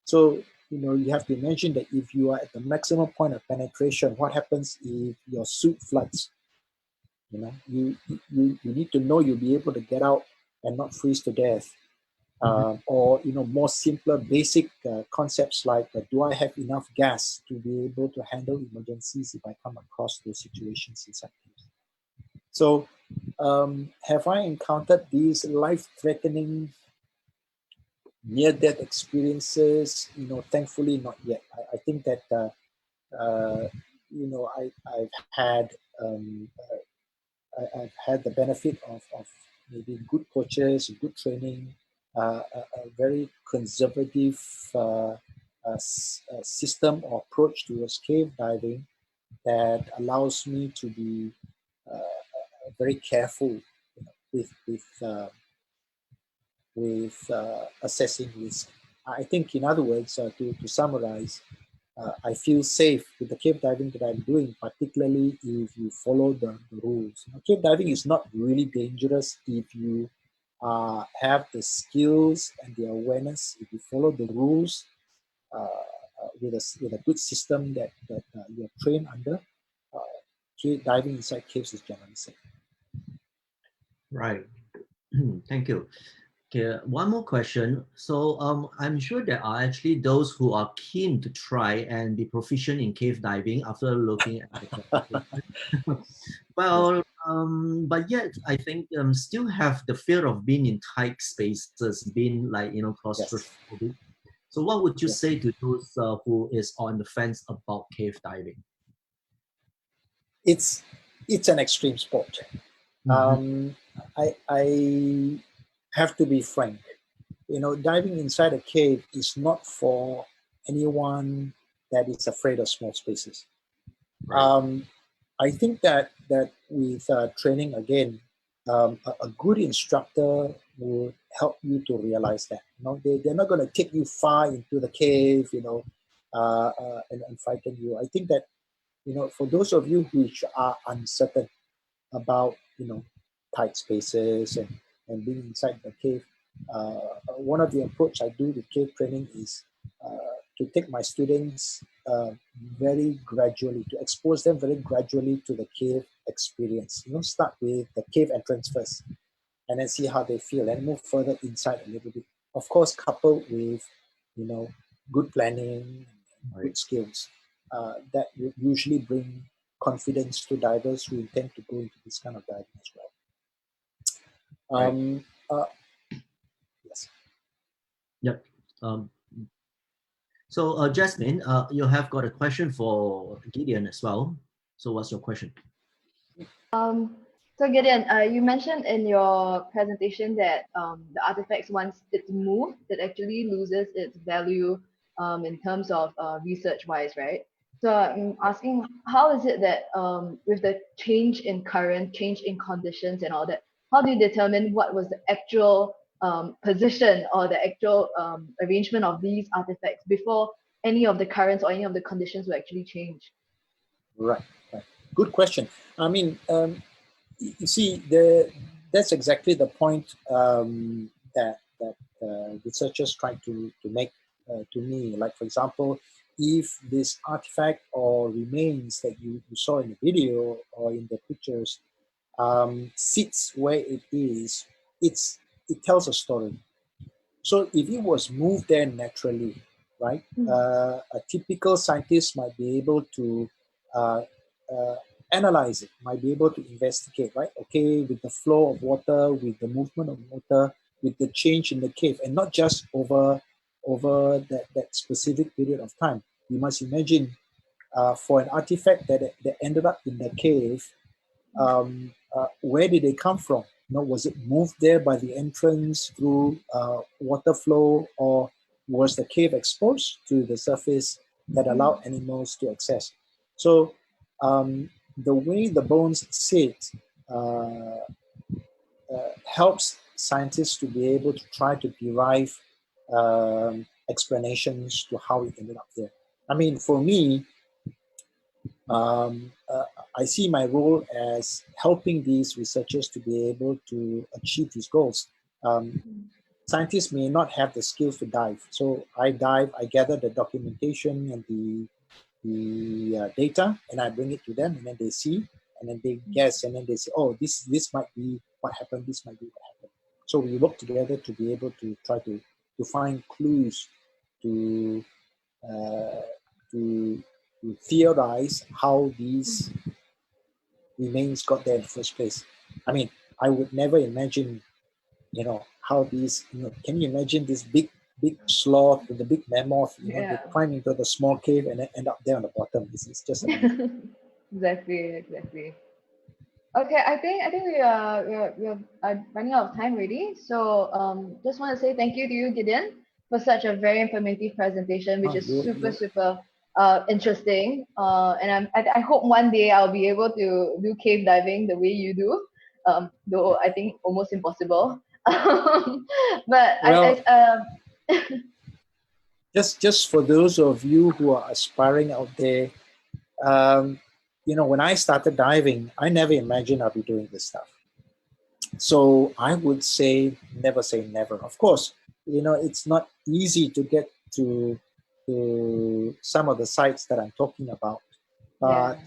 So, you have to imagine that if you are at the maximum point of penetration, what happens if your suit floods? You need to know you'll be able to get out and not freeze to death. Or more simpler basic concepts like do I have enough gas to be able to handle emergencies if I come across those situations inside caves. So have I encountered these life-threatening near-death experiences? Thankfully not yet. I think that I've had the benefit of maybe good coaches, good training, a very conservative system or approach towards cave diving that allows me to be very careful with assessing risk. I think, in other words, to summarize, I feel safe with the cave diving that I'm doing, particularly if you follow the rules. Cave diving is not really dangerous if you have the skills and the awareness. If you follow the rules with a good system that you're trained under, diving inside caves is generally safe. Right. Thank you. Okay, one more question. So I'm sure there are actually those who are keen to try and be proficient in cave diving after looking at the Well, But yet, I think still have the fear of being in tight spaces, being like, claustrophobic. So what would you say to those who is on the fence about cave diving? It's an extreme sport. I have to be frank. Diving inside a cave is not for anyone that is afraid of small spaces. Right. I think that with training again, a good instructor will help you to realize that. They're not going to take you far into the cave, and frighten you. I think that for those of you which are uncertain about tight spaces and being inside the cave, one of the approach I do with cave training is to take my students very gradually, to expose them very gradually to the cave experience. Start with the cave entrance first, and then see how they feel, and move further inside a little bit. Of course, coupled with good planning and good skills that would usually bring confidence to divers who intend to go into this kind of diving as well. Yes. Yep. So Jasmine, you have got a question for Gideon as well. So what's your question? So Gideon, you mentioned in your presentation that the artifacts, once it's moved, it actually loses its value in terms of research-wise, right? So I'm asking, how is it that with the change in current, change in conditions and all that, how do you determine what was the actual position or the actual arrangement of these artifacts before any of the currents or any of the conditions will actually change? Right. Good question. I mean, you see, that's exactly the point that researchers try to make to me. Like, for example, if this artifact or remains that you saw in the video or in the pictures sits where it is, it tells a story. So if it was moved there naturally, right, a typical scientist might be able to analyze it, might be able to investigate, right? Okay, with the flow of water, with the movement of water, with the change in the cave, and not just over that specific period of time. You must imagine for an artifact that ended up in the cave, where did they come from? Was it moved there by the entrance through water flow, or was the cave exposed to the surface that allowed animals to access? So the way the bones sit helps scientists to be able to try to derive explanations to how it ended up there. I mean, for me, I see my role as helping these researchers to be able to achieve these goals. Scientists may not have the skills to dive, so I dive, I gather the documentation and the data, and I bring it to them, and then they see, and then they guess, and then they say, oh, this might be what happened, this might be what happened. So we work together to be able to try to find clues to theorize how these remains got there in the first place. I mean, I would never imagine, how these, can you imagine this big sloth with the big mammoth, they climb into the small cave and then end up there on the bottom. It's just amazing. Exactly. Okay, I think we are running out of time already. So just want to say thank you to you, Gideon, for such a very informative presentation, which is super interesting. And I hope one day I'll be able to do cave diving the way you do. Though I think almost impossible. But just for those of you who are aspiring out there, when I started diving, I never imagined I'd be doing this stuff. So I would say never. Of course, it's not easy to get to some of the sites that I'm talking about. But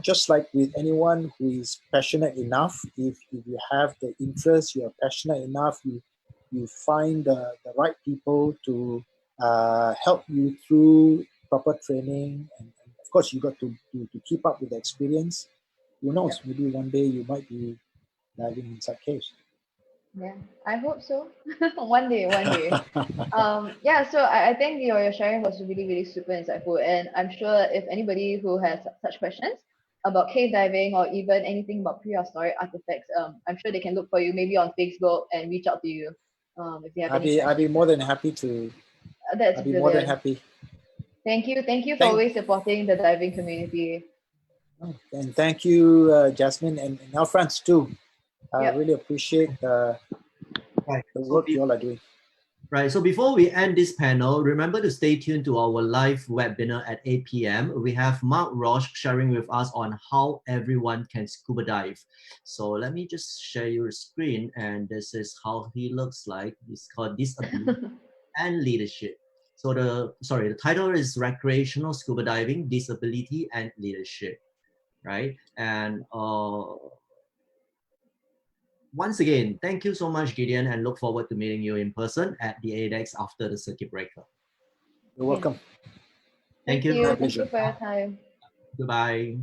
just like with anyone who is passionate enough, if you have the interest, you're passionate enough, you find the right people to help you through proper training, and of course you got to keep up with the experience. who knows? Maybe one day you might be diving inside caves. Yeah, I hope so. One day, one day. Yeah, so I think your sharing was really, really super insightful. And I'm sure if anybody who has such questions about cave diving or even anything about prehistoric artifacts, I'm sure they can look for you maybe on Facebook and reach out to you if they have any I'd be questions. more than happy to. That's I'd be more than brilliant. happy. Thank you for Thank always supporting the diving community. and thank you, Jasmine, and our friends too. I Yep. really appreciate Right. the So work you all are doing. Right. So before we end this panel, remember to stay tuned to our live webinar at 8 p.m. We have Mark Roche sharing with us on how everyone can scuba dive. So let me just share your screen, and this is how he looks like. It's called Disability and Leadership. So the title is Recreational Scuba Diving, Disability and Leadership, right? And once again, thank you so much, Gideon, and look forward to meeting you in person at the ADEX after the circuit breaker. You're welcome. Thank you. Thank you for your time. Goodbye.